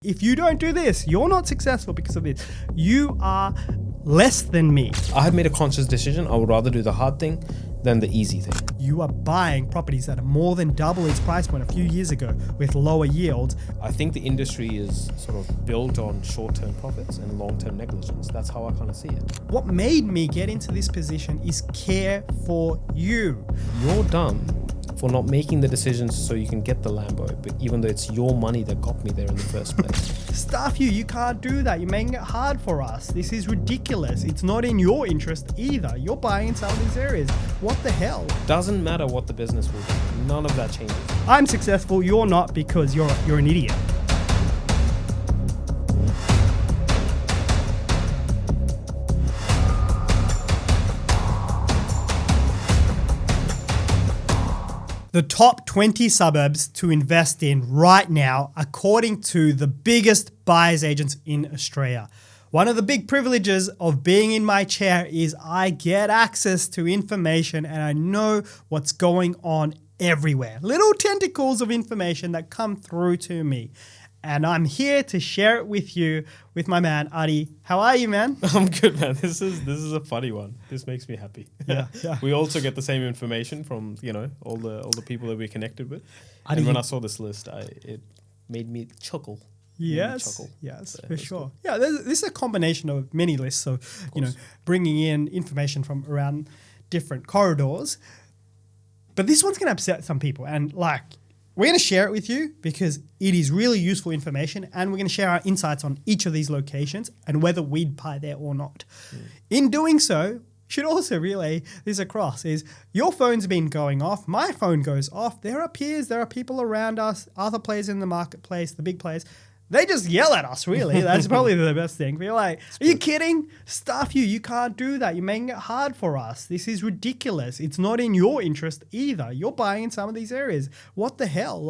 If you don't do this, you're not successful because of this. You are less than me. I have made a conscious decision. I would rather do the hard thing than the easy thing. You are buying properties that are more than double its price point a few years ago with lower yields. I think the industry is sort of built on short-term profits and long-term negligence. That's how I kind of see it. What made me get into this position is care for you. You're dumb for not making the decisions so you can get the Lambo, but even though it's your money that got me there in the first place. Stuff you can't do that. You're making it hard for us. This is ridiculous. It's not in your interest either. You're buying in some of these areas. What the hell? Doesn't matter what the business will do. None of that changes. I'm successful, you're not because you're an idiot. The top 20 suburbs to invest in right now, according to the biggest buyers agents in Australia. One of the big privileges of being in my chair is I get access to information and I know what's going on everywhere. Little tentacles of information that come through to me. And I'm here to share it with you, with my man, Adi. How are you, man? I'm good, man. This is a funny one. This makes me happy. Yeah. We also get the same information from, all the people that we're connected with. Adi, and when I saw this list, it made me chuckle. Yes, for sure. Cool. Yeah, this is a combination of many lists. So, bringing in information from around different corridors. But this one's going to upset some people. And we're going to share it with you because it is really useful information, and we're going to share our insights on each of these locations and whether we'd buy there or not. In doing so, should also relay this across is your phone's been going off, my phone goes off, there are peers, there are people around us, other players in the marketplace, the big players. They just yell at us, really. That's probably the best thing. We're like, are you kidding? Stuff you can't do that. You're making it hard for us. This is ridiculous. It's not in your interest either. You're buying in some of these areas. What the hell?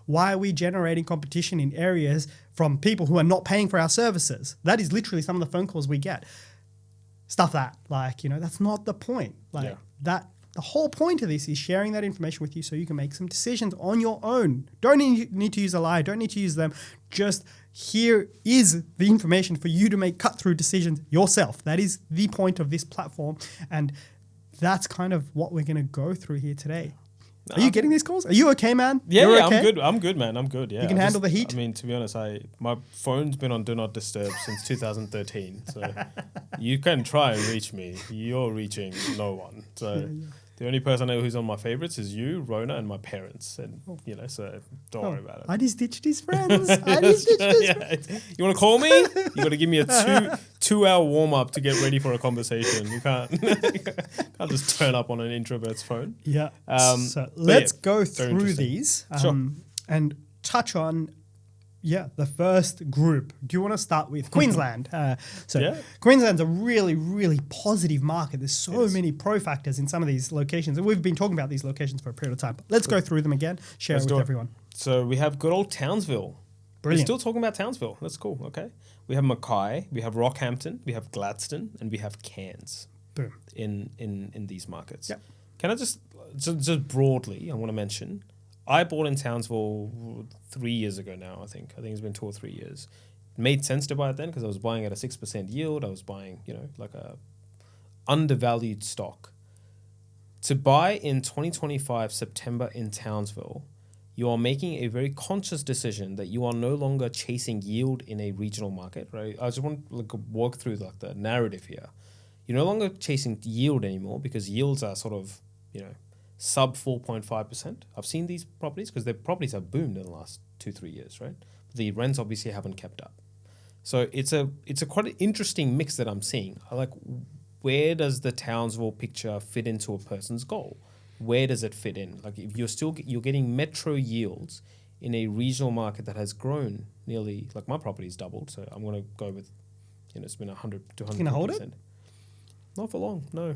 Why are we generating competition in areas from people who are not paying for our services? That is literally some of the phone calls we get. Stuff that, that's not the point. The whole point of this is sharing that information with you so you can make some decisions on your own. Don't need to use a lie. Don't need to use them. Just here is the information for you to make cut-through decisions yourself. That is the point of this platform. And that's kind of what we're going to go through here today. Are you getting these calls? Are you okay, man? Yeah, okay? I'm good. I'm good, man. I'm good, yeah. You can handle the heat? I mean, to be honest, my phone's been on Do Not Disturb since 2013. So you can try and reach me. You're reaching no one. So the only person I know who's on my favorites is you, Rona, and my parents. And, so don't worry about it. I just ditched his friends. Friends. You want to call me? You got to give me a two-hour warm-up to get ready for a conversation. You can't just turn up on an introvert's phone. Yeah. So let's go through these and touch on the first group. Do you want to start with Queensland? Queensland's a really, really positive market. There's so many pro factors in some of these locations. And we've been talking about these locations for a period of time. But let's go through them again, share it with everyone. So we have good old Townsville. Brilliant. We're still talking about Townsville. That's cool, okay? We have Mackay, we have Rockhampton, we have Gladstone, and we have Cairns. Boom. In these markets. Yep. Can I just broadly, I want to mention, I bought in Townsville 3 years ago now, I think. I think it's been 2 or 3 years. It made sense to buy it then because I was buying at a 6% yield. I was buying, a undervalued stock. To buy in 2025 September in Townsville, you are making a very conscious decision that you are no longer chasing yield in a regional market, right? I just want to walk through the narrative here. You're no longer chasing yield anymore because yields are sort of, sub 4.5%. I've seen these properties because their properties have boomed in the last 2-3 years, right? The rents obviously haven't kept up. So it's a quite an interesting mix that I'm seeing. Where does the Townsville picture fit into a person's goal? Where does it fit in? If you're getting metro yields in a regional market that has grown nearly, my property's doubled. So I'm going to go with, it's been 100 to 100%. Can I hold it? Not for long, no.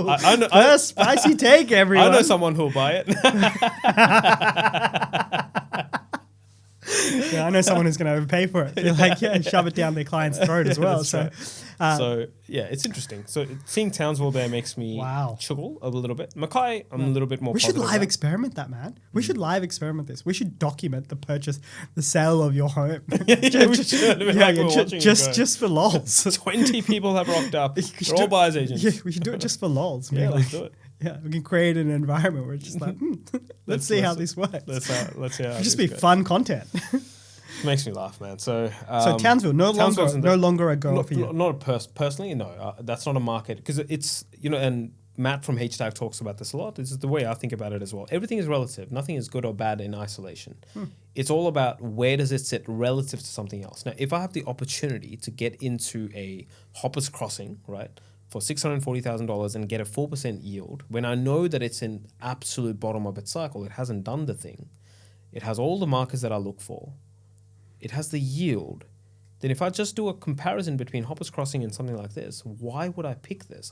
I know, spicy take, everyone. I know someone who'll buy it. Yeah, I know someone who's going to overpay for it. They're like, yeah, shove it down their client's throat as well. So, so yeah, it's interesting. So seeing Townsville there makes me chuckle a little bit. Mackay, I'm a little bit more. We should positive live about. experiment that, man. We should live experiment this. We should document the purchase, the sale of your home. Just for lols. 20 people have rocked up. They're all buyers agents. Yeah, we should do it just for lols. Yeah, let's do it. Yeah, we can create an environment where it's just like, let's see how this works. Let's see how It'll just be fun content. Makes me laugh, man. So Townsville, no longer a goal for you. Not personally, no. That's not a market because it's and Matt from HTAG talks about this a lot. This is the way I think about it as well. Everything is relative. Nothing is good or bad in isolation. It's all about where does it sit relative to something else. Now, if I have the opportunity to get into a Hoppers Crossing, right, for $640,000 and get a 4% yield, when I know that it's in absolute bottom of its cycle, it hasn't done the thing, it has all the markers that I look for, it has the yield, then if I just do a comparison between Hoppers Crossing and something like this, why would I pick this?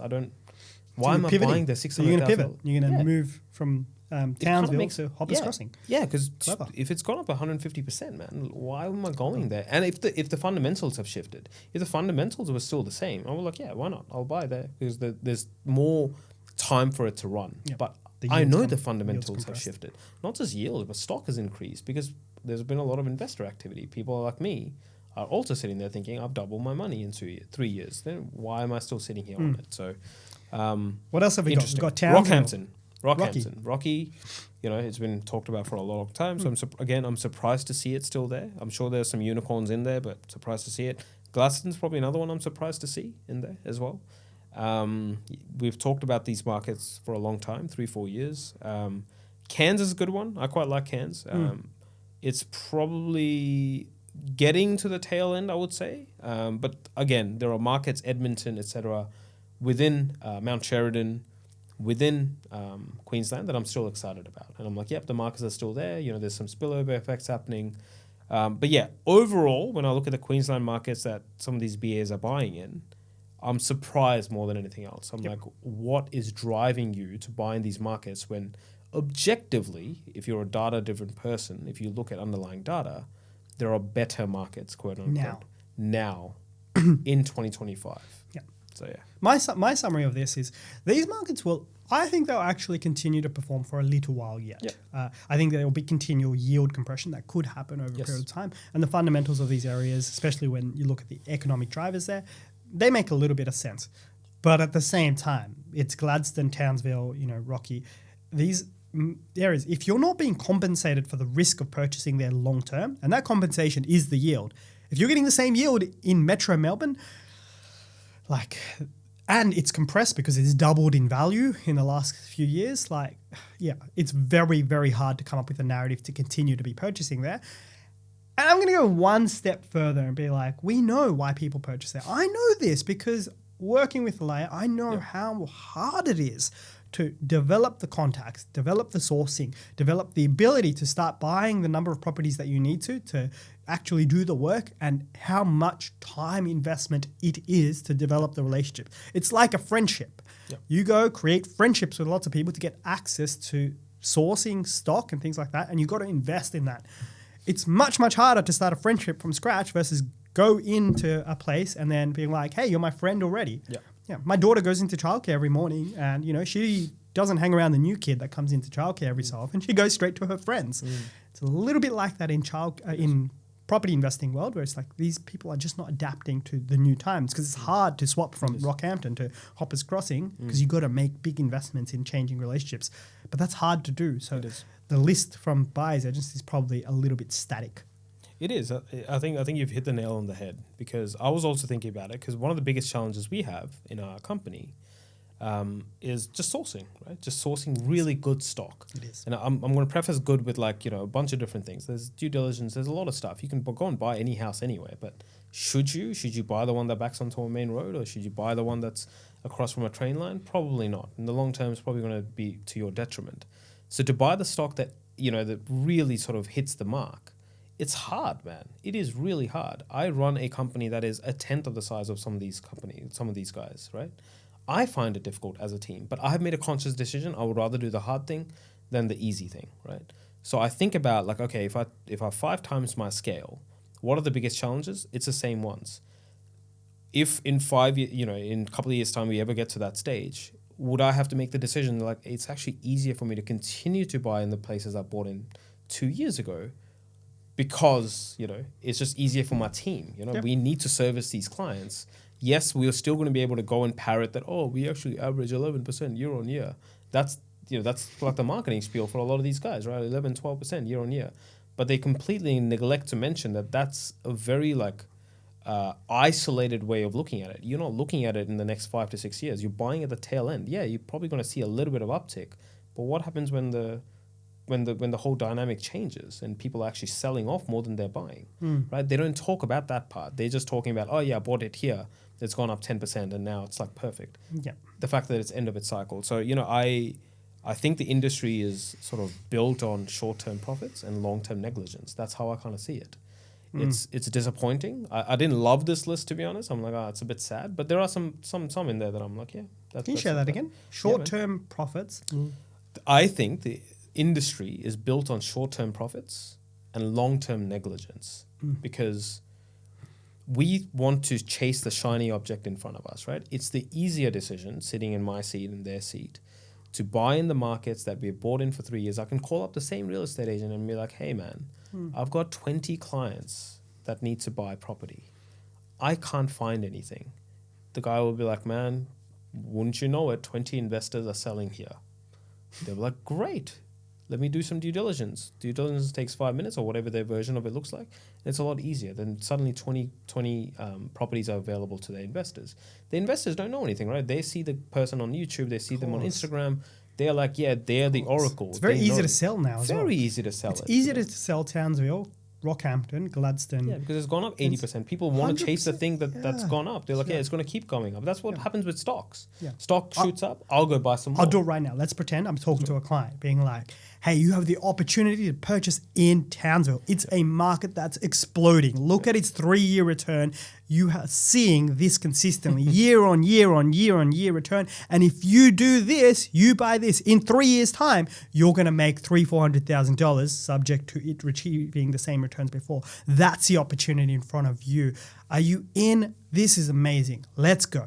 Why am I buying the $600,000? So you're going to pivot. You're going to move from Townsville to Hoppers Crossing. Yeah, because if it's gone up 150%, man, why am I going there? And if the fundamentals have shifted, if the fundamentals were still the same, I was like, yeah, why not? I'll buy there because there's more time for it to run. Yeah. But I know the fundamentals have shifted. Not just yield, but stock has increased because there's been a lot of investor activity. People like me are also sitting there thinking, I've doubled my money in 3 years. Then why am I still sitting here on it? So, what else have we got? We've got Townsville. Rockhampton. Rocky, it's been talked about for a long time. So I'm surprised to see it still there. I'm sure there's some unicorns in there, but surprised to see it. Gladstone's probably another one I'm surprised to see in there as well. We've talked about these markets for a long time, 3-4 years. Cairns is a good one. I quite like Cairns. It's probably getting to the tail end, I would say. But again, there are markets, Edmonton, etc., within Mount Sheridan, within Queensland that I'm still excited about. And I'm like, yep, the markets are still there. There's some spillover effects happening. But yeah, overall, when I look at the Queensland markets that some of these BAs are buying in, I'm surprised more than anything else. I'm like, what is driving you to buy in these markets when objectively, if you're a data-driven person, if you look at underlying data, there are better markets, quote unquote, now in 2025. Yeah. So yeah. My summary of this is these markets I think they'll actually continue to perform for a little while yet. Yep. I think there will be continual yield compression that could happen over a period of time. And the fundamentals of these areas, especially when you look at the economic drivers there, they make a little bit of sense. But at the same time, it's Gladstone, Townsville, Rocky. These areas, if you're not being compensated for the risk of purchasing there long term, and that compensation is the yield. If you're getting the same yield in Metro Melbourne, and it's compressed because it's doubled in value in the last few years, it's very, very hard to come up with a narrative to continue to be purchasing there. And I'm going to go one step further and be like, we know why people purchase there. I know this because working with Layer, I know how hard it is to develop the contacts, develop the sourcing, develop the ability to start buying the number of properties that you need to actually do the work, and how much time investment it is to develop the relationship. It's like a friendship. Yep. You go create friendships with lots of people to get access to sourcing stock and things like that, and you've got to invest in that. It's much, much harder to start a friendship from scratch versus go into a place and then being like, hey, you're my friend already. Yeah. Yeah. My daughter goes into childcare every morning, and she doesn't hang around the new kid that comes into childcare every so often. She goes straight to her friends. It's a little bit like that in property investing world, where it's like these people are just not adapting to the new times, because it's hard to swap from Rockhampton to Hoppers Crossing because you've got to make big investments in changing relationships. But that's hard to do. So the list from buyers agents is probably a little bit static. It is. I think you've hit the nail on the head, because I was also thinking about it, because one of the biggest challenges we have in our company is just sourcing, right? Just sourcing really good stock. It is. And I'm going to preface good with a bunch of different things. There's due diligence. There's a lot of stuff. You can go and buy any house anywhere, but should you buy the one that backs onto a main road, or should you buy the one that's across from a train line? Probably not. In the long term, it's probably going to be to your detriment. So to buy the stock that, that really sort of hits the mark, it's hard, man. It is really hard. I run a company that is a tenth of the size of some of these guys, right? I find it difficult as a team, but I have made a conscious decision. I would rather do the hard thing than the easy thing, right? So I think about like, okay, if I 5 times my scale, what are the biggest challenges? It's the same ones. If in 5 years, in a couple of years' time, we ever get to that stage, would I have to make the decision like it's actually easier for me to continue to buy in the places I bought in 2 years ago, because it's just easier for my team. We need to service these clients. Yes, we're still going to be able to go and parrot that. Oh, we actually average 11% year on year. That's like the marketing spiel for a lot of these guys, right? 11, 12% year on year. But they completely neglect to mention that that's a very isolated way of looking at it. You're not looking at it in the next 5 to 6 years. You're buying at the tail end. Yeah, you're probably going to see a little bit of uptick. But what happens when the whole dynamic changes and people are actually selling off more than they're buying, right? They don't talk about that part. They're just talking about, oh yeah, I bought it here. It's gone up 10% and now it's like perfect. Yeah. The fact that it's end of its cycle. So, I think the industry is sort of built on short-term profits and long-term negligence. That's how I kind of see it. It's disappointing. I didn't love this list, to be honest. I'm like, it's a bit sad. But there are some in there that I'm like, yeah. Can you share that again? Short-term profits. I think the industry is built on short-term profits and long-term negligence because we want to chase the shiny object in front of us, right? It's the easier decision, sitting in my seat and their seat, to buy in the markets that we've bought in for 3 years. I can call up the same real estate agent and be like, hey man, I've got 20 clients that need to buy property. I can't find anything. The guy will be like, man, wouldn't you know it, 20 investors are selling here. They're like, great. Let me do some due diligence. Due diligence takes 5 minutes or whatever their version of it looks like. It's a lot easier. Then suddenly 20 properties are available to their investors. The investors don't know anything, right? They see the person on YouTube. They see them on Instagram. They're like, yeah, they're the oracle. It's very easy to sell now as well. Very easy to sell. It's easier to sell Townsville, Rockhampton, Gladstone. Yeah, because it's gone up 80%. People want to chase the thing that's gone up. They're like, yeah, it's going to keep going up. That's what happens with stocks. Yeah. Stock shoots up. I'll go buy some more. I'll do it right now. Let's pretend I'm talking to a client being like, hey, you have the opportunity to purchase in Townsville. It's a market that's exploding. Look at its 3-year return. You are seeing this consistently, year on year on year on year return. And if you do this, you buy this, in 3 years' time, you're going to make $300,000-$400,000 subject to it achieving the same returns before. That's the opportunity in front of you. Are you in? This is amazing. Let's go.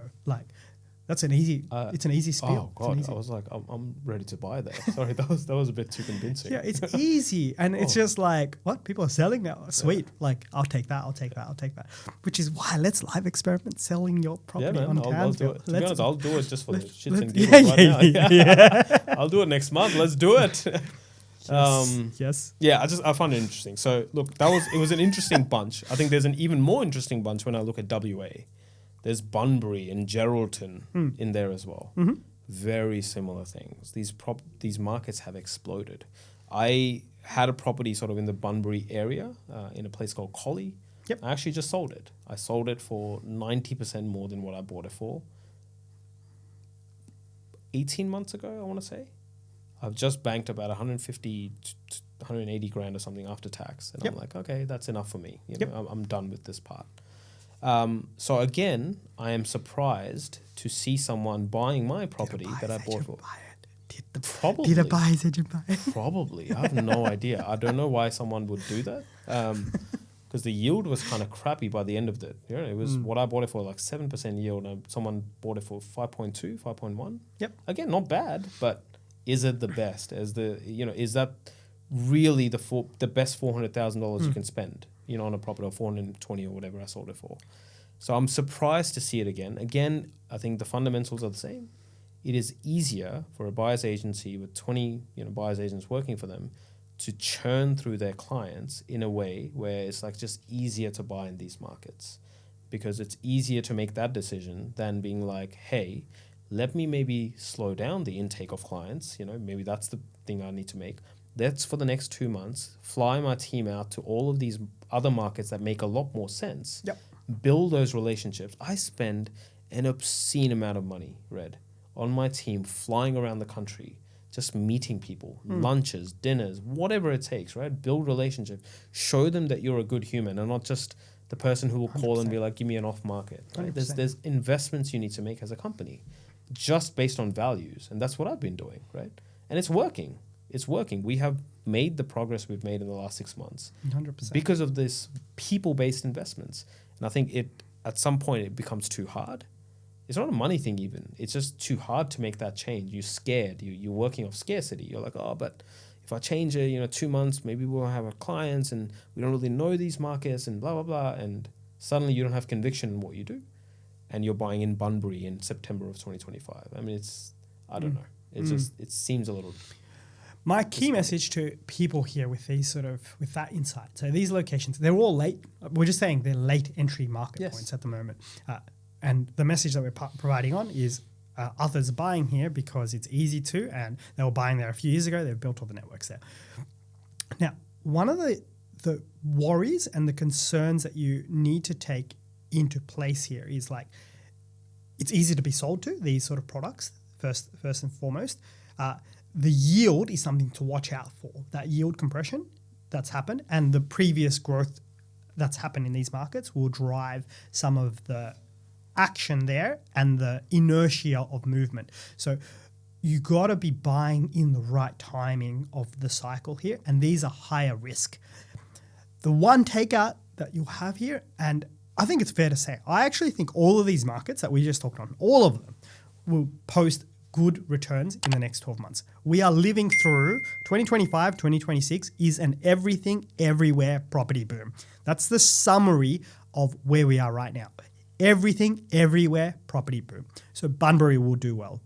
That's an easy. It's an easy spiel. Oh God! I was like, I'm ready to buy that. Sorry, that was a bit too convincing. Yeah, it's easy, and it's just like, what, people are selling now? Sweet. Like, I'll take that. Which is why let's live experiment selling your property on Townsville. I'll do it. To be honest, I'll do it just for the shits and giggles now. I'll do it next month. Let's do it. Yes. Yeah, I find it interesting. So look, it was an interesting bunch. I think there's an even more interesting bunch when I look at WA. There's Bunbury and Geraldton in there as well. Mm-hmm. Very similar things. These markets have exploded. I had a property sort of in the Bunbury area in a place called Collie. Yep. I actually just sold it. I sold it for 90% more than what I bought it for 18 months ago, I want to say. I've just banked about 150 to 180 grand or something after tax. And I'm like, okay, that's enough for me. I'm done with this part. So again, I am surprised to see someone buying my property that I bought for. Did a buyer's agent buy it? Probably. I have no idea. I don't know why someone would do that. Because the yield was kind of crappy by the end of it. It was what I bought it for, like 7% yield. And someone bought it for 5.2, 5.1. Yep. Again, not bad, but is it the best? Is that really the best $400,000 you can spend? On a property of 420 or whatever I sold it for. So I'm surprised to see it again. Again, I think the fundamentals are the same. It is easier for a buyer's agency with 20 buyer's agents working for them to churn through their clients in a way where it's like just easier to buy in these markets, because it's easier to make that decision than being like, hey, let me maybe slow down the intake of clients. Maybe that's the thing I need to make. Let's, for the next 2 months, fly my team out to all of these other markets that make a lot more sense. Yep. Build those relationships. I spend an obscene amount of money, Red, on my team flying around the country, just meeting people, lunches, dinners, whatever it takes, right? Build relationships. Show them that you're a good human and not just the person who will 100%. Call and be like, give me an off market. Right? There's investments you need to make as a company just based on values. And that's what I've been doing, right? And it's working. It's working. We have made the progress we've made in the last 6 months 100%. because of this people-based investments. And I think at some point it becomes too hard. It's not a money thing even. It's just too hard to make that change. You're scared. You're working off scarcity. You're like, oh, but if I change it, 2 months, maybe we'll have our clients and we don't really know these markets and blah, blah, blah. And suddenly you don't have conviction in what you do. And you're buying in Bunbury in September of 2025. I mean, I don't know. It seems a little... My key message to people here with with that insight. So these locations, they're all late. We're just saying they're late entry market points at the moment. And the message that we're providing on is others buying here because it's easy to, and they were buying there a few years ago. They've built all the networks there. Now, one of the worries and the concerns that you need to take into place here is like, it's easy to be sold to these sort of products, first and foremost. The yield is something to watch out for. That yield compression that's happened and the previous growth that's happened in these markets will drive some of the action there and the inertia of movement. So you got to be buying in the right timing of the cycle here, and these are higher risk. The one takeout that you'll have here, and I think it's fair to say, I actually think all of these markets that we just talked on, all of them will post good returns in the next 12 months. We are living through 2025, 2026 is an everything, everywhere property boom. That's the summary of where we are right now. Everything, everywhere property boom. So Bunbury will do well.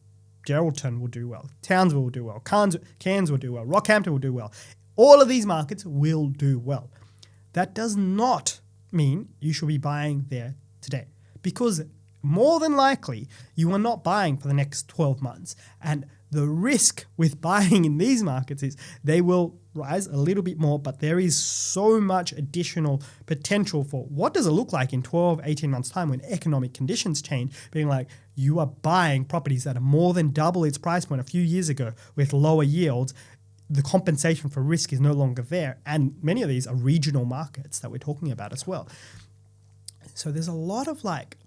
Geraldton will do well. Townsville will do well. Cairns will do well. Rockhampton will do well. All of these markets will do well. That does not mean you should be buying there today, because more than likely you are not buying for the next 12 months. And the risk with buying in these markets is they will rise a little bit more, but there is so much additional potential for what does it look like in 12, 18 months time when economic conditions change, being like you are buying properties that are more than double its price point a few years ago with lower yields. The compensation for risk is no longer there. And many of these are regional markets that we're talking about as well. So there's a lot of like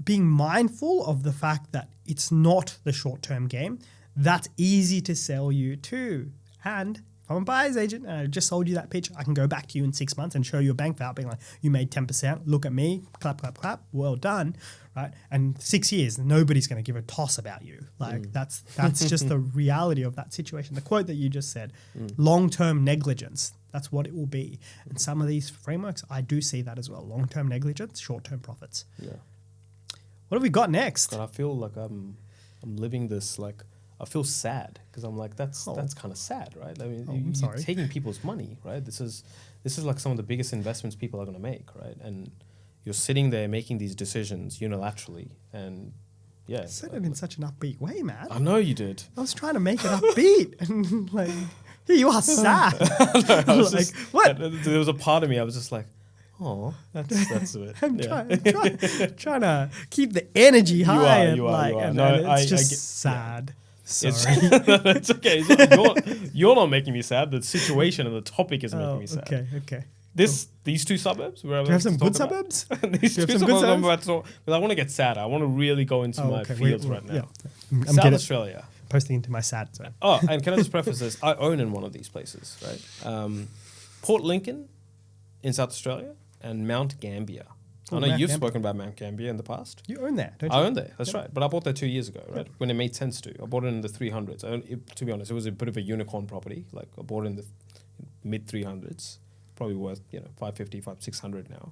being mindful of the fact that it's not the short-term game. That's easy to sell you to. And if I'm a buyer's agent and I just sold you that pitch, I can go back to you in 6 months and show you a bank file being like, you made 10%, look at me, clap, clap, clap, well done, right? And 6 years, nobody's going to give a toss about you. Like that's just the reality of that situation. The quote that you just said, long-term negligence, that's what it will be. And some of these frameworks, I do see that as well. Long-term negligence, short-term profits. Yeah. What have we got next? God, I feel like I'm living this like I feel sad because I'm like that's kind of sad, right? I mean, you're taking people's money, right? This is like some of the biggest investments people are going to make, right? And you're sitting there making these decisions unilaterally, and yeah, I said it in such an upbeat way, man. I know you did. I was trying to make it upbeat, and like here you are sad. No, I was like just, what? There was a part of me I was just like, oh, that's it. I'm trying to keep the energy high. You are. And No, it's just sad. Yeah. Sorry. It's okay. You're not making me sad. The situation and the topic is making me sad. Okay. These two suburbs. Do you have some good suburbs? These two suburbs I'm about to talk. But I want to get sad. I want to really go into my fields right now. Yeah. South Australia. Posting into my sad zone. Oh, and can I just preface this? I own in one of these places, right? Port Lincoln in South Australia and Mount Gambier. I know you've spoken about Mount Gambier in the past. You own there, don't you? I own there, that's right. But I bought there 2 years ago, right? When it made sense to. I bought it in the 300s. To be honest, it was a bit of a unicorn property. Like I bought it in the mid 300s. Probably worth, 550, 600 now.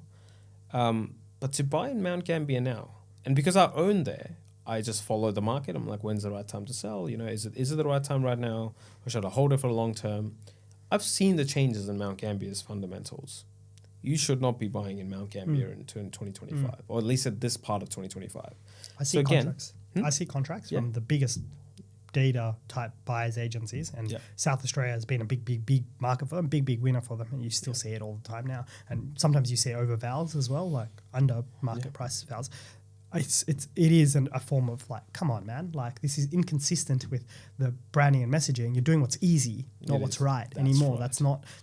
But to buy in Mount Gambier now, and because I own there, I just follow the market. I'm like, when's the right time to sell? Is it the right time right now? Or should I hold it for the long term? I've seen the changes in Mount Gambier's fundamentals. You should not be buying in Mount Gambier in 2025, or at least at this part of 2025. I see contracts. I see contracts from the biggest data type buyers agencies, and South Australia has been a big market for them, big winner for them, and you still see it all the time now. And sometimes you see over vals as well, like under market price vals. It is a form of like, come on, man, like this is inconsistent with the branding and messaging. You're doing what's easy, not what's right anymore. Right.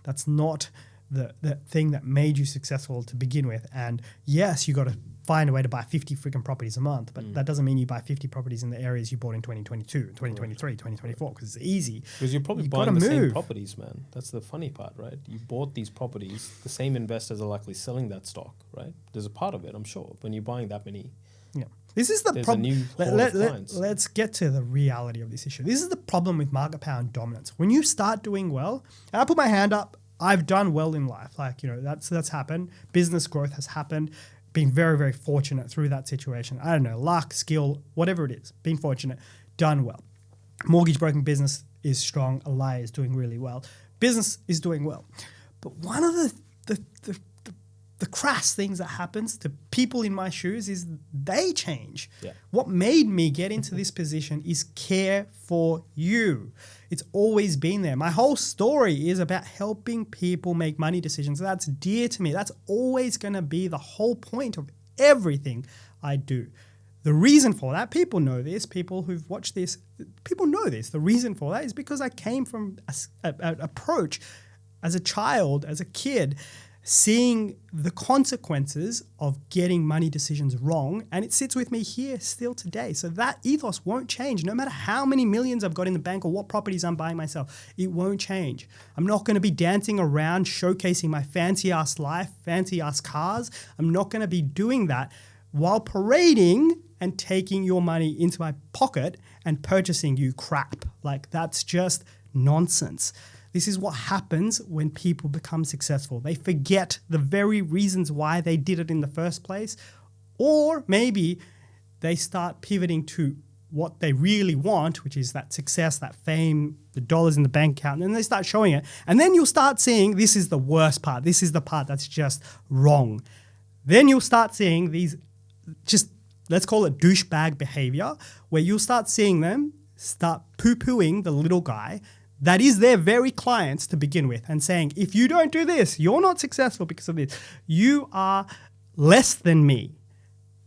That's not the thing that made you successful to begin with. And yes, you got to find a way to buy 50 freaking properties a month, but that doesn't mean you buy 50 properties in the areas you bought in 2022, 2023, 2024, because it's easy. Because you're probably buying the same properties, man. That's the funny part, right? You bought these properties, the same investors are likely selling that stock, right? There's a part of it, I'm sure, when you're buying that many. Yeah. This is the problem. Let's get to the reality of this issue. This is the problem with market power and dominance. When you start doing well, and I put my hand up, I've done well in life. Like, that's happened. Business growth has happened. Being very, very fortunate through that situation. I don't know, luck, skill, whatever it is. Being fortunate, done well. Mortgage broking business is strong. Alaya is doing really well. Business is doing well. But one of the crass things that happens to people in my shoes is they change. Yeah. What made me get into this position is care for you. It's always been there. My whole story is about helping people make money decisions. That's dear to me. That's always going to be the whole point of everything I do. The reason for that, people know this, people who've watched this, people know this. The reason for that is because I came from an approach as a child, as a kid, seeing the consequences of getting money decisions wrong, and it sits with me here still today. So that ethos won't change, no matter how many millions I've got in the bank or what properties I'm buying myself. It won't change. I'm not going to be dancing around showcasing my fancy-ass life, fancy-ass cars. I'm not going to be doing that while parading and taking your money into my pocket and purchasing you crap. Like, that's just nonsense. This is what happens when people become successful. They forget the very reasons why they did it in the first place, or maybe they start pivoting to what they really want, which is that success, that fame, the dollars in the bank account, and then they start showing it. And then you'll start seeing this is the worst part. This is the part that's just wrong. Then you'll start seeing these just, let's call it douchebag behavior, where you'll start seeing them start poo-pooing the little guy that is their very clients to begin with, and saying, if you don't do this, you're not successful because of this. You are less than me.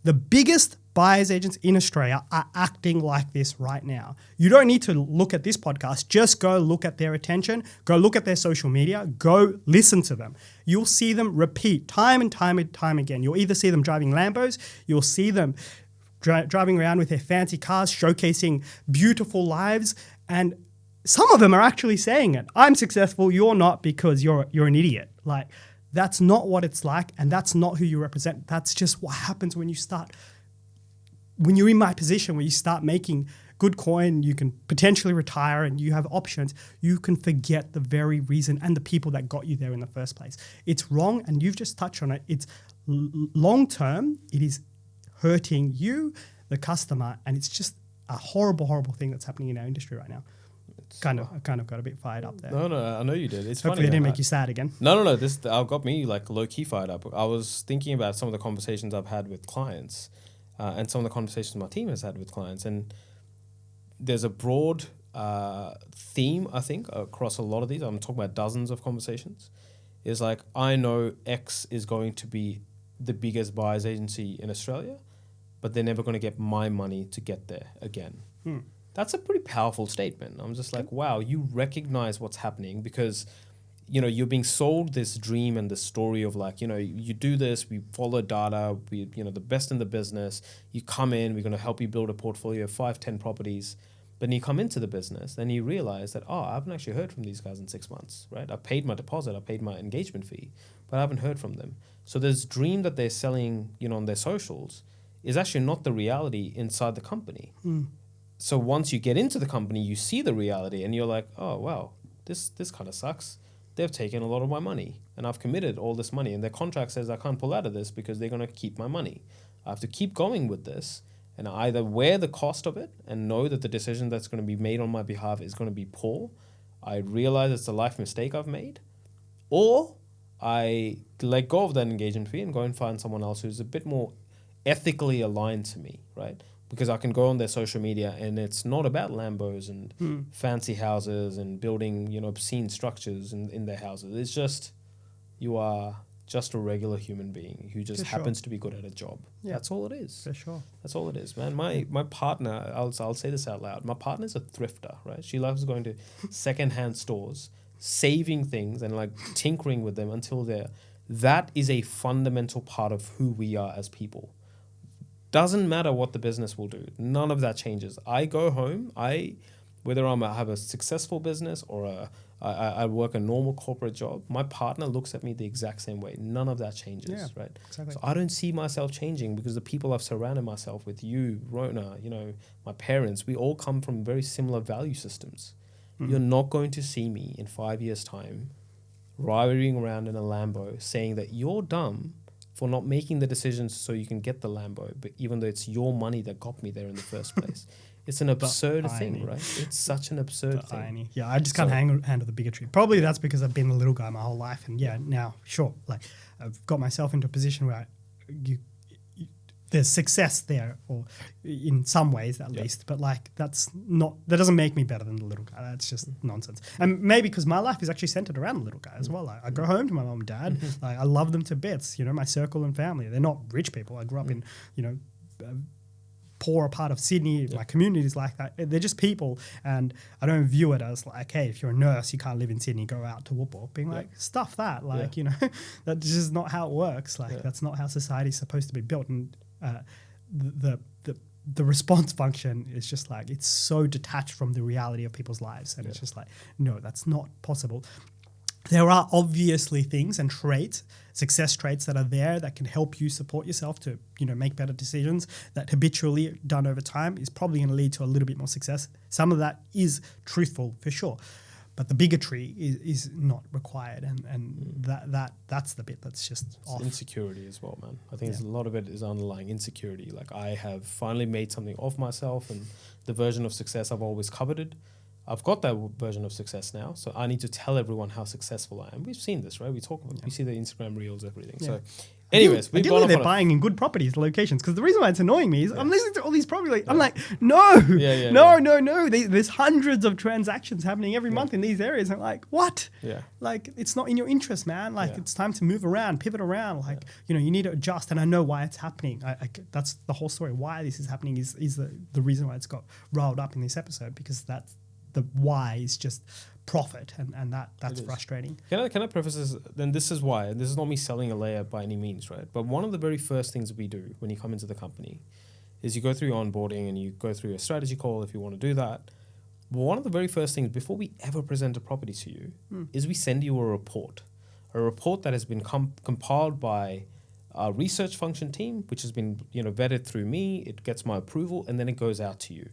The biggest buyer's agents in Australia are acting like this right now. You don't need to look at this podcast. Just go look at their attention. Go look at their social media. Go listen to them. You'll see them repeat time and time and time again. You'll either see them driving Lambos. You'll see them driving around with their fancy cars, showcasing beautiful lives, and some of them are actually saying it. I'm successful, you're not, because you're an idiot. Like, that's not what it's like, and that's not who you represent. That's just what happens when you're in my position, where you start making good coin, you can potentially retire, and you have options. You can forget the very reason and the people that got you there in the first place. It's wrong, and you've just touched on it. It's long term, it is hurting you, the customer, and it's just a horrible, horrible thing that's happening in our industry right now. I kind of got a bit fired up there. No, I know you did. It's Hopefully funny. I didn't make you sad again. No. This got me like low key fired up. I was thinking about some of the conversations I've had with clients, and some of the conversations my team has had with clients, and there's a broad theme, I think, across a lot of these. I'm talking about dozens of conversations. Is like, I know X is going to be the biggest buyer's agency in Australia, but they're never going to get my money to get there again. That's a pretty powerful statement. I'm just like, wow, you recognize what's happening, because, you're being sold this dream and this story of like, you do this, we follow data, we, the best in the business, you come in, we're going to help you build a portfolio of 5-10 properties. But then you come into the business, then you realize that, I haven't actually heard from these guys in 6 months, right? I paid my deposit, I paid my engagement fee, but I haven't heard from them. So this dream that they're selling, on their socials is actually not the reality inside the company. So once you get into the company, you see the reality and you're like, oh, wow, this kind of sucks. They've taken a lot of my money and I've committed all this money, and their contract says I can't pull out of this because they're going to keep my money. I have to keep going with this and either wear the cost of it and know that the decision that's going to be made on my behalf is going to be poor. I realize it's a life mistake I've made, or I let go of that engagement fee and go and find someone else who's a bit more ethically aligned to me, right? Because I can go on their social media and it's not about Lambos and fancy houses and building, obscene structures in their houses. It's just, you are just a regular human being who just happens to be good at a job. Yeah. That's all it is. For sure. That's all it is, man. My partner, I'll say this out loud. My partner's a thrifter, right? She loves going to secondhand stores, saving things and like tinkering with them until they're... That is a fundamental part of who we are as people. Doesn't matter what the business will do. None of that changes. I go home, whether I have a successful business or I work a normal corporate job, my partner looks at me the exact same way. None of that changes, right? Exactly. So I don't see myself changing because the people I've surrounded myself with, you, Rona, my parents, we all come from very similar value systems. You're not going to see me in 5 years' time riding around in a Lambo saying that you're dumb for not making the decisions so you can get the Lambo, but even though it's your money that got me there in the first place. It's an absurd thing, right? It's such an absurd thing. Irony. Yeah, I just can't handle the bigotry. Probably that's because I've been a little guy my whole life, and now, sure, like I've got myself into a position where there's success there, or in some ways at least, but like that doesn't make me better than the little guy. That's just nonsense. And maybe because my life is actually centered around the little guy as well. Like, I go home to my mom and dad. Like, I love them to bits. My circle and family. They're not rich people. I grew up in poorer part of Sydney. My community is like that. They're just people, and I don't view it as like, hey, if you're a nurse, you can't live in Sydney, go out to Whoopall. Being like, stuff that. Like, that's just not how it works. Like, that's not how society's supposed to be built. And the response function is just like, it's so detached from the reality of people's lives, and it's just like, no, that's not possible. There are obviously things and traits, success traits that are there that can help you support yourself to, make better decisions, that habitually done over time is probably going to lead to a little bit more success. Some of that is truthful for sure, but the bigotry is not required, and that's the bit that's just off. Insecurity as well, man. I think a lot of it is underlying insecurity. Like, I have finally made something of myself, and the version of success I've always coveted, I've got that version of success now, so I need to tell everyone how successful I am. We've seen this, right? We talk about we see the Instagram reels, everything. So, anyways, we've gone off they're buying in good properties, locations. Because the reason why it's annoying me is I'm listening to all these properties. I'm like, no. There's hundreds of transactions happening every month in these areas. I'm like, what? Yeah. Like, it's not in your interest, man. Like, it's time to move around, pivot around. Like, you need to adjust. And I know why it's happening. That's the whole story. Why this is happening is the reason why it's got riled up in this episode, because that's the why is just profit, and that's frustrating. Can I preface this? Then this is why, and this is not me selling a layer by any means, right? But one of the very first things we do when you come into the company is you go through your onboarding and you go through a strategy call if you want to do that. But one of the very first things before we ever present a property to you is we send you a report that has been compiled by our research function team, which has been vetted through me. It gets my approval, and then it goes out to you.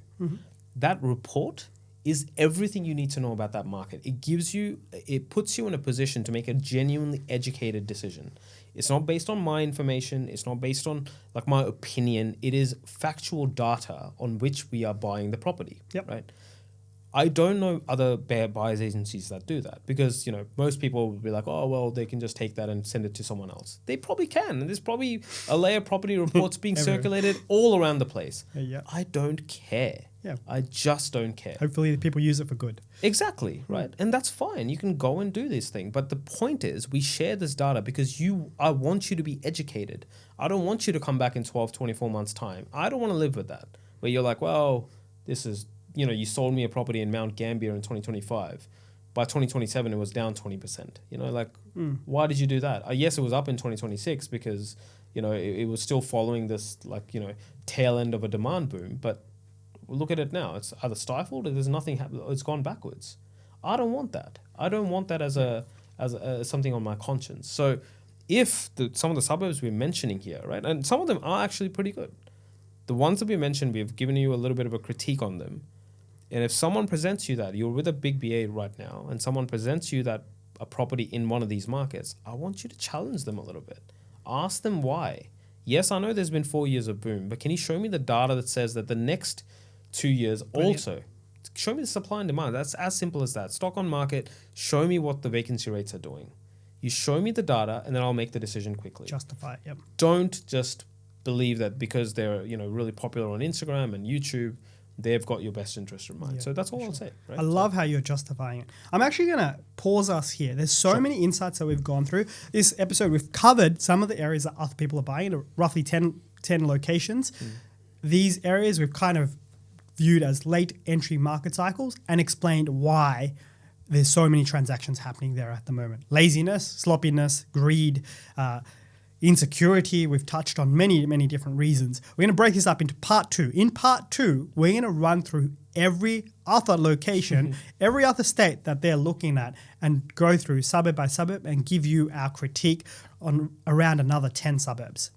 That report is everything you need to know about that market. It puts you in a position to make a genuinely educated decision. It's not based on my information. It's not based on like my opinion. It is factual data on which we are buying the property. Right? I don't know other buyers agencies that do that, because most people will be like, oh well, they can just take that and send it to someone else. They probably can, and there's probably a layer of property reports being circulated all around the place. I don't care. I just don't care. Hopefully people use it for good. Exactly, right? And that's fine. You can go and do this thing. But the point is, we share this data because I want you to be educated. I don't want you to come back in 12, 24 months' time. I don't want to live with that, where you're like, well, this is, you sold me a property in Mount Gambier in 2025. By 2027, it was down 20%. Why did you do that? Yes, it was up in 2026 because, it was still following this, tail end of a demand boom. But look at it now. It's either stifled or there's nothing happening. It's gone backwards. I don't want that. I don't want that as something on my conscience. So if some of the suburbs we're mentioning here, right, and some of them are actually pretty good. The ones that we mentioned, we've given you a little bit of a critique on them. And if someone presents you that, you're with a big BA right now, and someone presents you that a property in one of these markets, I want you to challenge them a little bit. Ask them why. Yes, I know there's been 4 years of boom, but can you show me the data that says that the next 2 years also? Show me the supply and demand. That's as simple as that. Stock on market, show me what the vacancy rates are doing. You show me the data, and then I'll make the decision quickly. Justify it, yep. Don't just believe that because they're really popular on Instagram and YouTube, they've got your best interest in mind. Yeah, so that's all I'll say. Right? I love how you're justifying it. I'm actually going to pause us here. There's so many insights that we've gone through. This episode, we've covered some of the areas that other people are buying, roughly 10 locations. These areas we've kind of viewed as late entry market cycles and explained why there's so many transactions happening there at the moment. Laziness, sloppiness, greed, insecurity. We've touched on many, many different reasons. We're going to break this up into part 2. In part 2, we're going to run through every other location, every other state that they're looking at, and go through suburb by suburb and give you our critique on around another 10 suburbs.